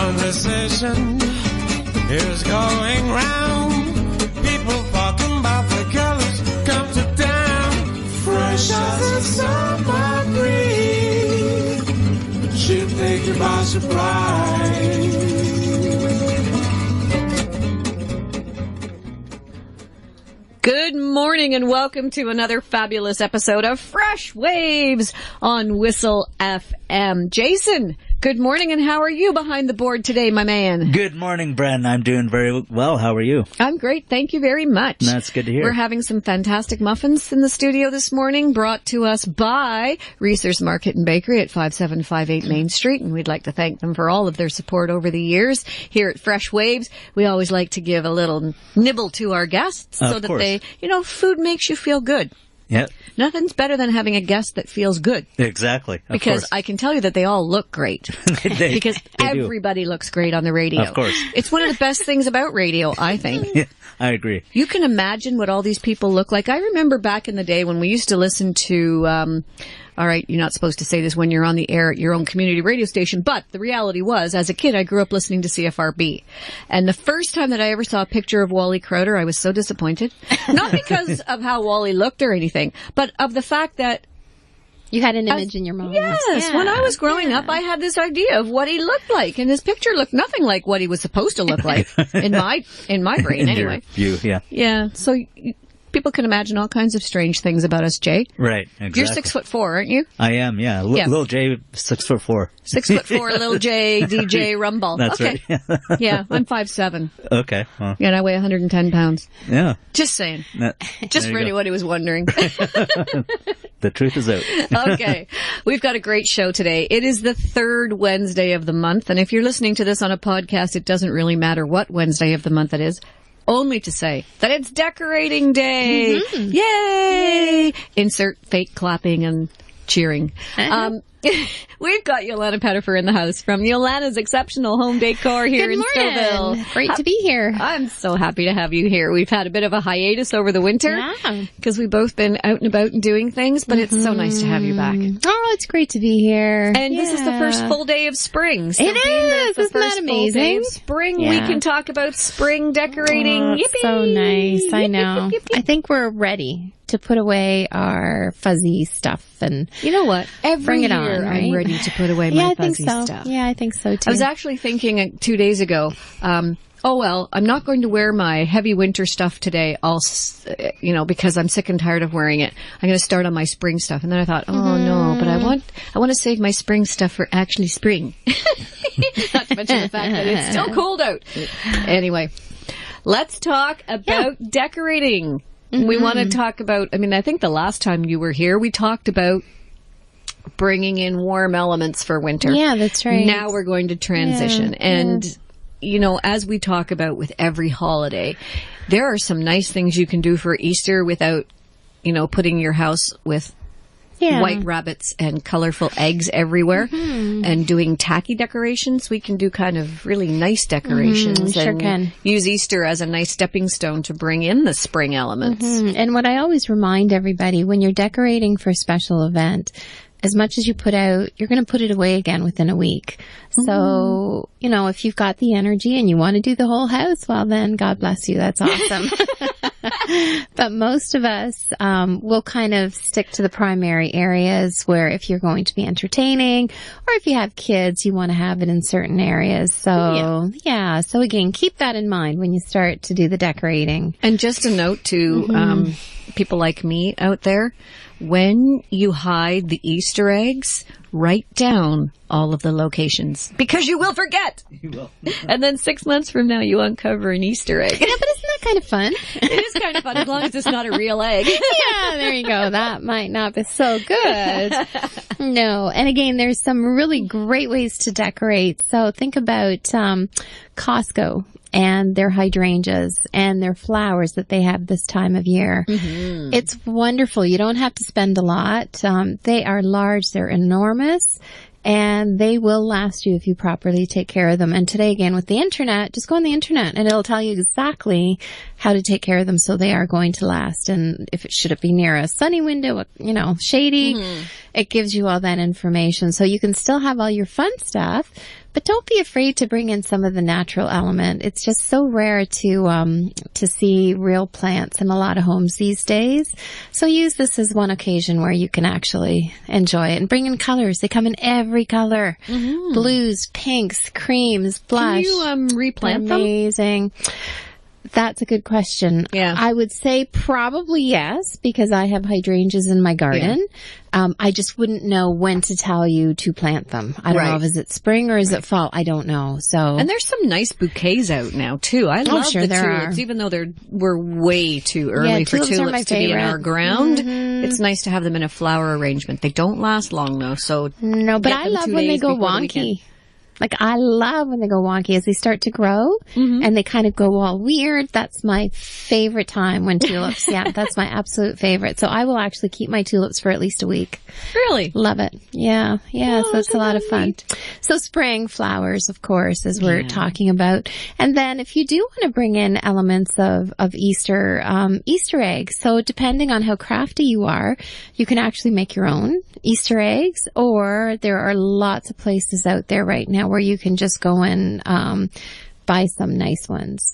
conversation is going round. People talking about the colors come to town. Fresh as a summer breeze, she'll take you by surprise. Good morning and welcome to another fabulous episode of Freshwaves on Whistle FM. Jason, good morning, and how are you behind the board today, my man? Good morning, Bren. I'm doing very well. How are you? I'm great. Thank you very much. That's good to hear. We're having some fantastic muffins in the studio this morning, brought to us by Reese's Market and Bakery at 5758 Main Street, and we'd like to thank them for all of their support over the years. Here at Fresh Waves, we always like to give a little nibble to our guests so that they, food makes you feel good. Yep. Nothing's better than having a guest that feels good. Exactly. Because I can tell you that they all look great. Because everybody looks great on the radio. Of course. It's one of the best things about radio, I think. Yeah, I agree. You can imagine what all these people look like. I remember back in the day when we used to listen to, all right, you're not supposed to say this when you're on the air at your own community radio station, but the reality was, as a kid, I grew up listening to CFRB. And the first time that I ever saw a picture of Wally Crowder, I was so disappointed. Not because of how Wally looked or anything, but of the fact that you had an image in your mind. Yes. Yeah. When I was growing up, I had this idea of what he looked like, and his picture looked nothing like what he was supposed to look like in my brain, anyway. Yeah. Yeah. So people can imagine all kinds of strange things about us, Jay. Right. Exactly. You're 6'4", aren't you? I am. Yeah. Little Jay, 6'4". 6'4", little J, DJ Rumball. That's okay. Right. Yeah, I'm 5'7". Okay. Well. Yeah, and I weigh 110 pounds. Yeah. Just saying. Just for anyone who was wondering. The truth is out. Okay. We've got a great show today. It is the third Wednesday of the month, and if you're listening to this on a podcast, it doesn't really matter what Wednesday of the month it is. Only to say that it's decorating day. Mm-hmm. Yay! Insert fake clapping and cheering. We've got Jolana Pettefier in the house from Jolana's Exceptional Home Decor here in Stouffville. Great to be here. I'm so happy to have you here. We've had a bit of a hiatus over the winter because we've both been out and about and doing things, but it's so nice to have you back. Oh, it's great to be here. And this is the first full day of spring. So it is. Isn't that amazing? Full day of spring, we can talk about spring decorating. Oh, it's so nice. I know. I think we're ready to put away our fuzzy stuff, and you know what? Bring it on, right? I'm ready to put away my fuzzy stuff. Yeah, I think so too. I was actually thinking 2 days ago, I'm not going to wear my heavy winter stuff today. Because I'm sick and tired of wearing it. I'm going to start on my spring stuff. And then I thought, no, but I want to save my spring stuff for actually spring. Not to mention the fact that it's still cold out. Anyway, let's talk about decorating. We want to talk about, I think the last time you were here, we talked about bringing in warm elements for winter. Yeah, that's right. Now we're going to transition. As we talk about with every holiday, there are some nice things you can do for Easter without, putting your house with white rabbits and colorful eggs everywhere and doing tacky decorations. We can do kind of really nice decorations. Sure can. Use Easter as a nice stepping stone to bring in the spring elements. And what I always remind everybody, when you're decorating for a special event, as much as you put out, you're going to put it away again within a week. So, if you've got the energy and you want to do the whole house, well then, God bless you. That's awesome. But most of us will kind of stick to the primary areas where if you're going to be entertaining or if you have kids, you want to have it in certain areas. So, so again, keep that in mind when you start to do the decorating. And just a note to people like me out there, when you hide the Easter eggs, write down all of the locations because you will forget. You will. And then 6 months from now, you uncover an Easter egg. Yeah, but isn't that kind of fun? It is kind of fun as long as it's not a real egg. Yeah, there you go. That might not be so good. No. And again, there's some really great ways to decorate. So think about Costco and their hydrangeas and their flowers that they have this time of year. It's wonderful. You don't have to spend a lot. They are large. They're enormous. And they will last you if you properly take care of them. And today, again, with the internet, just go on the internet and it'll tell you exactly how to take care of them so they are going to last. And if it should it be near a sunny window, shady, it gives you all that information. So you can still have all your fun stuff, but don't be afraid to bring in some of the natural element. It's just so rare to see real plants in a lot of homes these days. So use this as one occasion where you can actually enjoy it, and bring in colors. They come in every color. Blues, pinks, creams, blush. Can you replant them? Amazing. That's a good question. Yeah. I would say probably yes, because I have hydrangeas in my garden. I just wouldn't know when to tell you to plant them. I don't know if is it spring or is it fall. I don't know. So, and there's some nice bouquets out now too. I love the tulips, even though we're way too early for tulips to be in our ground. It's nice to have them in a flower arrangement. They don't last long though. So no, but I love when they go wonky. Like, I love when they go wonky as they start to grow and they kind of go all weird. That's my favorite time when tulips, that's my absolute favorite. So I will actually keep my tulips for at least a week. Really? Love it. Yeah. So it's a lot of fun. So spring flowers, of course, as we're talking about. And then if you do want to bring in elements of Easter, Easter eggs. So depending on how crafty you are, you can actually make your own Easter eggs, or there are lots of places out there right now where you can just go and buy some nice ones.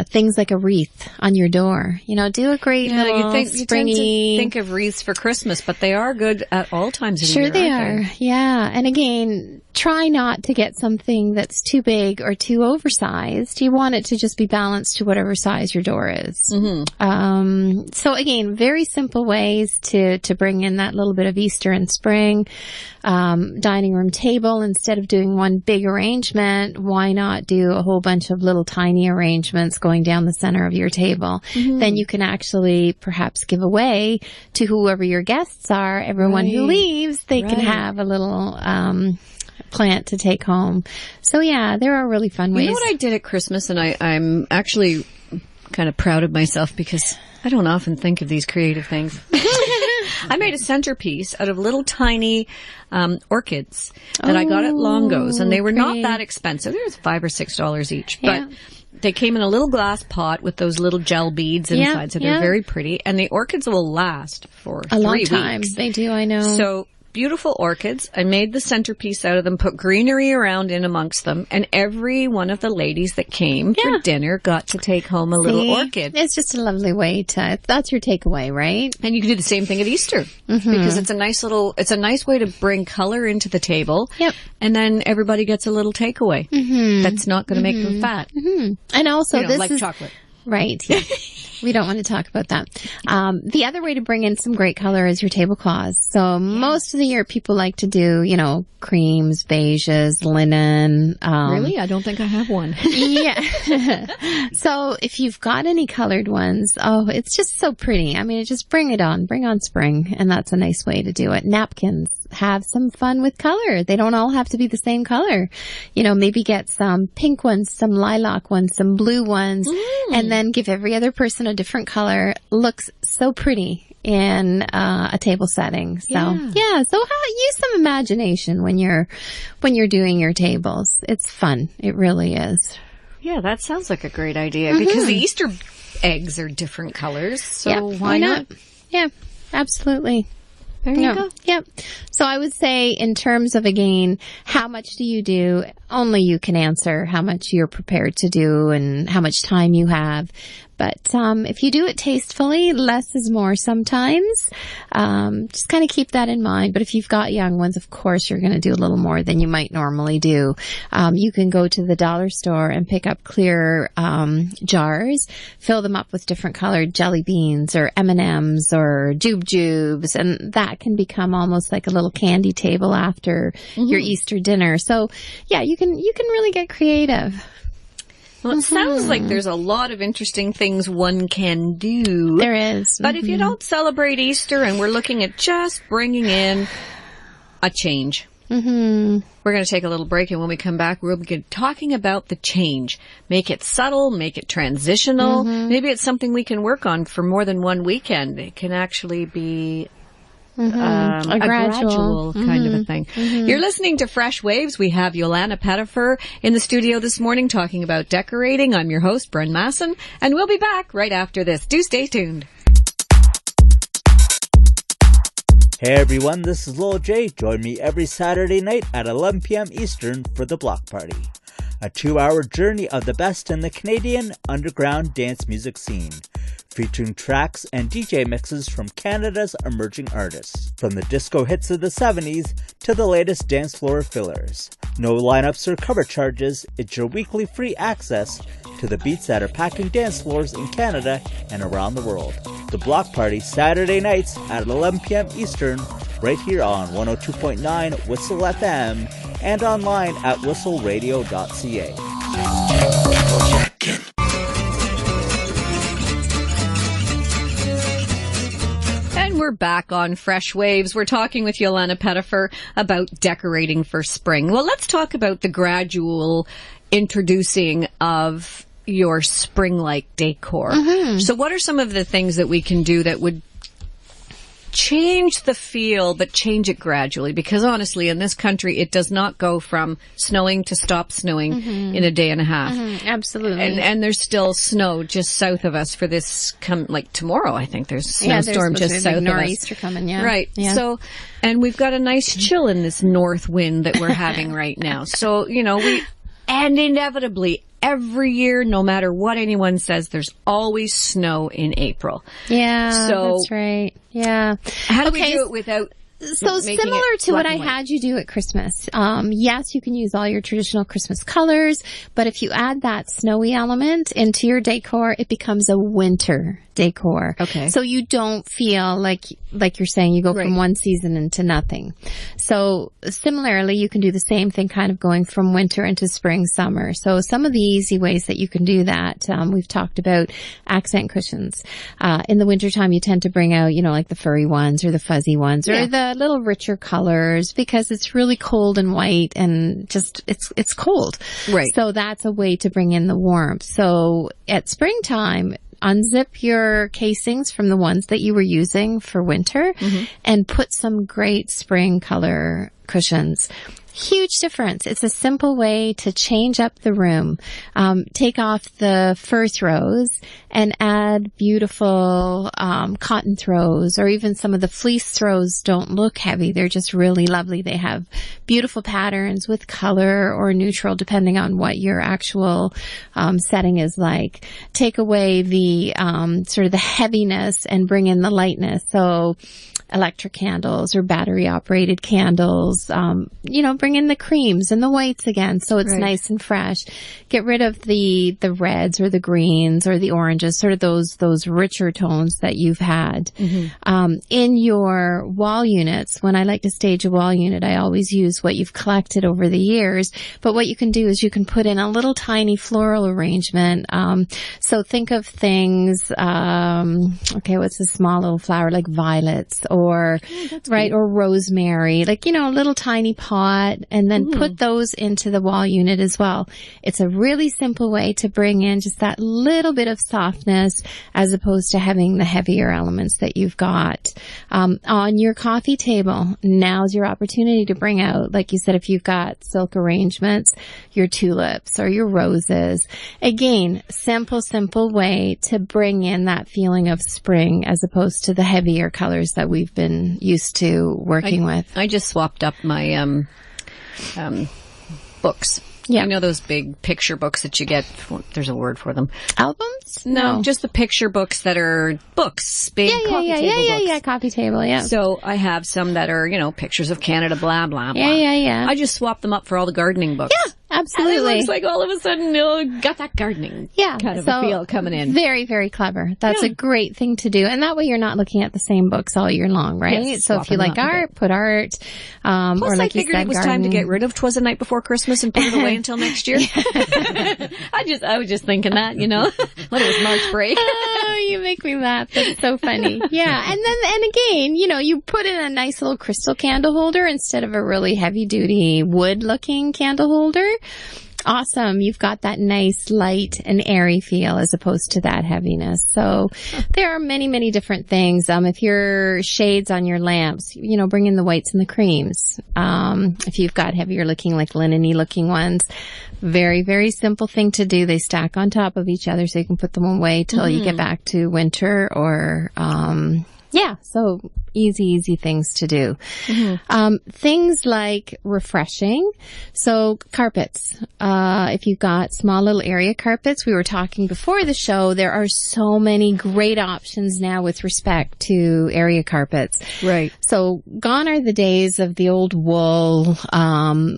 Things like a wreath on your door. Do a great little you tend to think of wreaths for Christmas, but they are good at all times of the year. Sure they are. Yeah. And again, try not to get something that's too big or too oversized. You want it to just be balanced to whatever size your door is. So again, very simple ways to bring in that little bit of Easter and spring. Dining room table, instead of doing one big arrangement, why not do a whole bunch of little tiny arrangements going down the center of your table? Then you can actually perhaps give away to whoever your guests are. Everyone who leaves, they can have a little plant to take home. So there are really fun ways. You know what I did at Christmas, and I'm actually kind of proud of myself because I don't often think of these creative things. I made a centerpiece out of little tiny orchids that I got at Longo's, and they were not that expensive. They were $5 or $6 each, but they came in a little glass pot with those little gel beads inside, so they're very pretty. And the orchids will last for a 3 long weeks. time. They do, I know. So beautiful orchids. I made the centerpiece out of them, put greenery around in amongst them, and every one of the ladies that came for dinner got to take home a little orchid. It's just a lovely way that's your takeaway, right? And you can do the same thing at Easter because it's a nice way to bring color into the table. Yep. And then everybody gets a little takeaway that's not going to make them fat. And also this like is chocolate. Right. Yeah. We don't want to talk about that. The other way to bring in some great color is your tablecloths. So most of the year people like to do, creams, beiges, linen. Really? I don't think I have one. So if you've got any colored ones, it's just so pretty. I mean, just bring it on. Bring on spring. And that's a nice way to do it. Napkins. Have some fun with color. They don't all have to be the same color. Maybe get some pink ones, some lilac ones, some blue ones, and then give every other person a different color. Looks so pretty in a table setting. So so use some imagination when you're doing your tables. It's fun. It really is. Yeah, that sounds like a great idea because the Easter eggs are different colors. So why not? Yeah, absolutely. There you go. Yep. So I would say in terms of, again, how much do you do? Only you can answer how much you're prepared to do and how much time you have. But if you do it tastefully, less is more sometimes. Just kind of keep that in mind. But if you've got young ones, of course, you're going to do a little more than you might normally do. You can go to the dollar store and pick up clear jars, fill them up with different colored jelly beans or M&Ms or jubes, and that can become almost like a little candy table after your Easter dinner. So, you can really get creative. Well, it sounds like there's a lot of interesting things one can do. There is. But if you don't celebrate Easter and we're looking at just bringing in a change, we're going to take a little break, and when we come back, we'll be talking about the change. Make it subtle, make it transitional. Maybe it's something we can work on for more than one weekend. It can actually be a gradual kind of a thing. Mm-hmm. You're listening to Fresh Waves. We have Jolana Pettefier in the studio this morning talking about decorating. I'm your host, Bryn Masson, and we'll be back right after this. Do stay tuned. Hey everyone, this is Lil J. Join me every Saturday night at 11 p.m. Eastern for The Block Party, a 2-hour journey of the best in the Canadian underground dance music scene, featuring tracks and DJ mixes from Canada's emerging artists, from the disco hits of the 70s to the latest dance floor fillers. No lineups or cover charges, it's your weekly free access to the beats that are packing dance floors in Canada and around the world. The Block Party, Saturday nights at 11 p.m. Eastern, right here on 102.9 Whistle FM and online at whistleradio.ca. And we're back on Fresh Waves. We're talking with Jolana Pettefier about decorating for spring. Well, let's talk about the gradual introducing of your spring-like decor. So what are some of the things that we can do that would change the feel, but change it gradually? Because honestly, in this country, it does not go from snowing to stop snowing in a day and a half. Absolutely. And there's still snow just south of us for this, like tomorrow, I think there's snowstorm just south of us. Nor'easter coming, yeah. Right. Yeah. So, and we've got a nice chill in this north wind that we're having right now. So, and inevitably, every year, no matter what anyone says, there's always snow in April. Yeah, So- that's right. Yeah. How do we do it without So making similar it to what black I and white? had you do at Christmas. Yes, you can use all your traditional Christmas colors, but if you add that snowy element into your decor, it becomes a winter decor. Okay. So you don't feel like you're saying you go Right. from one season into nothing. So similarly, you can do the same thing kind of going from winter into spring, summer. So some of the easy ways that you can do that, we've talked about accent cushions. In the wintertime, you tend to bring out, like the furry ones or the fuzzy ones or the little richer colors because it's really cold and white and just, it's cold. Right. So that's a way to bring in the warmth. So at springtime, unzip your casings from the ones that you were using for winter and put some great spring color cushions. Huge difference. It's a simple way to change up the room. Take off the fur throws and add beautiful cotton throws, or even some of the fleece throws don't look heavy. They're just really lovely. They have beautiful patterns with color or neutral, depending on what your actual setting is like. Take away the sort of the heaviness and bring in the lightness. So electric candles or battery operated candles, bring in the creams and the whites again. So it's nice and fresh. Get rid of the reds or the greens or the oranges, sort of those richer tones that you've had. In your wall units, when I like to stage a wall unit, I always use what you've collected over the years. But what you can do is you can put in a little tiny floral arrangement. So think of things, what's a small little flower like violets or rosemary, like, a little tiny pot, and then put those into the wall unit as well. It's a really simple way to bring in just that little bit of softness as opposed to having the heavier elements that you've got. On your coffee table, now's your opportunity to bring out, like you said, if you've got silk arrangements, your tulips or your roses. Again, simple way to bring in that feeling of spring as opposed to the heavier colors that we've been used to working with. I just swapped up my books. Yeah. Those big picture books that you get, there's a word for them. Albums? No, just the picture books that are books, big coffee table books. Yeah, coffee table, yeah. So I have some that are, pictures of Canada, blah, blah, blah. Yeah. I just swapped them up for all the gardening books. Yeah, absolutely. And it looks like all of a sudden, got that gardening kind of a feel coming in. Very, very clever. That's a great thing to do. And that way you're not looking at the same books all year long, right? Yes, so if you like art, put art. Plus, or like I figured it was time to get rid of 'Twas the Night Before Christmas and put it away until next year. I was just thinking that, when it was March break. Oh, you make me laugh. That's so funny. Yeah. And again, you put in a nice little crystal candle holder instead of a really heavy duty wood looking candle holder. Awesome. You've got that nice light and airy feel as opposed to that heaviness. So there are many, many different things. If your shades on your lamps, bring in the whites and the creams. If you've got heavier looking, like linen-y looking ones, very, very simple thing to do. They stack on top of each other so you can put them away till you get back to winter or, so easy things to do. Things like refreshing. So carpets. If you've got small little area carpets, we were talking before the show, there are so many great options now with respect to area carpets. Right. So gone are the days of the old wool,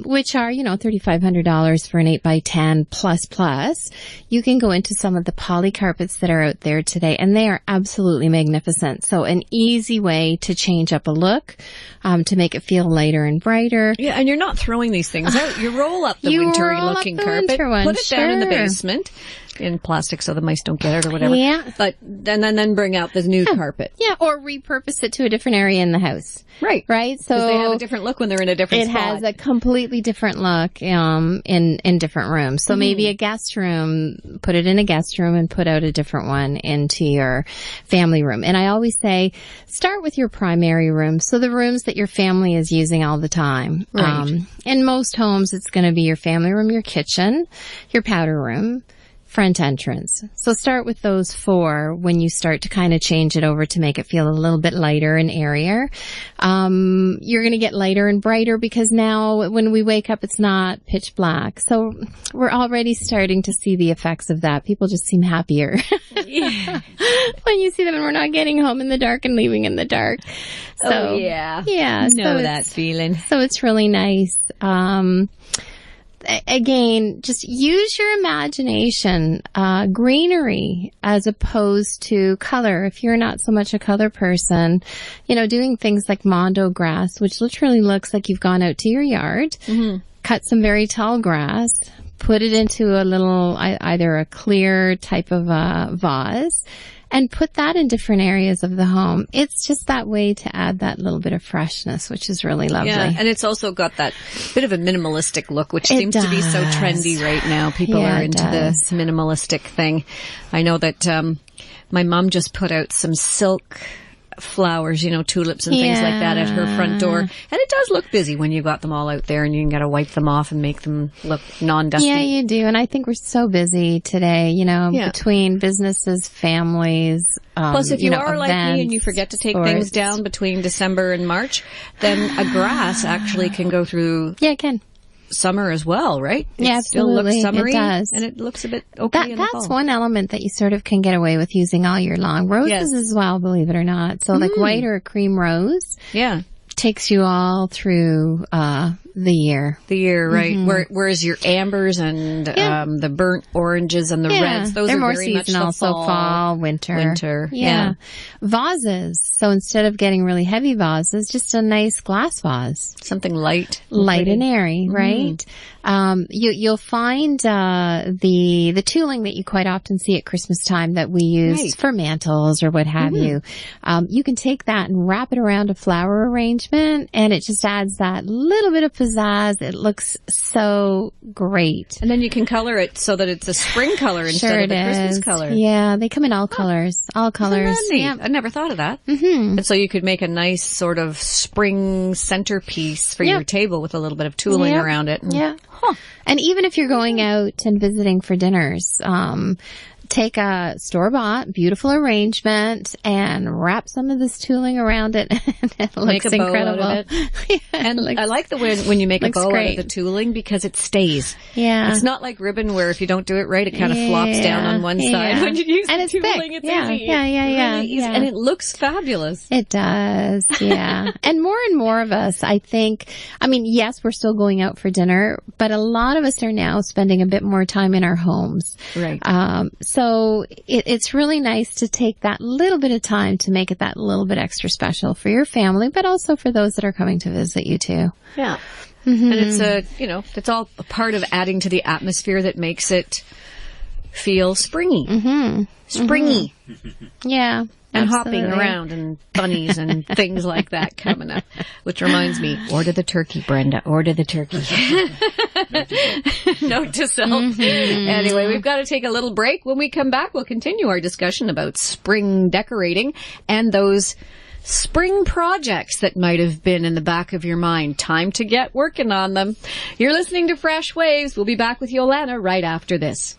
which are, $3,500 for an 8x10 plus. You can go into some of the poly carpets that are out there today, and they are absolutely magnificent. So an easy way to change up a look, to make it feel lighter and brighter. Yeah, and you're not throwing these things out. You roll up the wintry looking carpet, put it down in the basement in plastic so the mice don't get it or whatever. Yeah. But then bring out the new carpet. Yeah, or repurpose it to a different area in the house. Right. Right? So they have a different look when they're in a different spot. It has a completely different look in different rooms. So maybe a guest room, put it in a guest room and put out a different one into your family room. And I always say, start with your primary room. So the rooms that your family is using all the time. Right. In most homes, it's going to be your family room, your kitchen, your powder room, front entrance. So start with those 4 when you start to kind of change it over to make it feel a little bit lighter and airier. You're going to get lighter and brighter because now when we wake up, it's not pitch black. So we're already starting to see the effects of that. People just seem happier Yeah. when you see them and we're not getting home in the dark and leaving in the dark. So yeah. Yeah. Know so that feeling. So it's really nice. Again, just use your imagination, greenery as opposed to color. If you're not so much a color person, doing things like mondo grass, which literally looks like you've gone out to your yard, cut some very tall grass, put it into a little, either a clear type of vase, and put that in different areas of the home. It's just that way to add that little bit of freshness, which is really lovely. Yeah, and it's also got that bit of a minimalistic look, which seems to be so trendy right now. People are into the minimalistic thing. I know that my mom just put out some silk flowers, tulips and things like that at her front door. And it does look busy when you got them all out there and you got to wipe them off and make them look non-dusty. Yeah, you do. And I think we're so busy today, between businesses, families, plus, if you are events, like me and you forget to take things down between December and March, then a grass actually can go through it can. summer as well, right? Yeah, it still looks absolutely. summery, It does. and it looks a bit okay in the That's fall. one element that you sort of can get away with using all year long. Roses as well, believe it or not. So like white or a cream rose takes you all through the year. The year, right? Whereas your ambers and the burnt oranges and the reds, those they're are more very much seasonal. the fall, winter. Yeah. Vases. So instead of getting really heavy vases, just a nice glass vase. Something light And airy, right? You'll find the tooling that you quite often see at Christmas time that we use for mantles or what have you. You can take that and wrap it around a flower arrangement, and it just adds that little bit of pizzazz. It looks so great. And then you can color it so that it's a spring color instead of the Christmas color. Yeah, they come in all colors. All colors. Isn't that neat? Yeah. I never thought of that. And so you could make a nice sort of spring centerpiece for your table with a little bit of tooling around it. And even if you're going out and visiting for dinners, take a store-bought, beautiful arrangement and wrap some of this tooling around it. And it looks incredible. Out of it. And I like the way when you make a bow out of the tooling because it stays. Yeah. It's not like ribbon where if you don't do it right, it kind of flops down on one side. When you use and the it's tooling, thick. it's easy. Yeah. Really easy. And it looks fabulous. It does, yeah. And more of us, I think, yes, we're still going out for dinner, but a lot of us are now spending a bit more time in our homes. Right. So it's really nice to take that little bit of time to make it that little bit extra special for your family, but also for those that are coming to visit you too. Yeah. And it's it's all a part of adding to the atmosphere that makes it feel springy. Springy. Yeah. And Absolutely. hopping around and bunnies and things like that coming up. Which reminds me, order the turkey, Brenda. Order the turkey. Note to self. Anyway, we've got to take a little break. When we come back, we'll continue our discussion about spring decorating and those spring projects that might have been in the back of your mind. Time to get working on them. You're listening to Fresh Waves. We'll be back with Jolana right after this.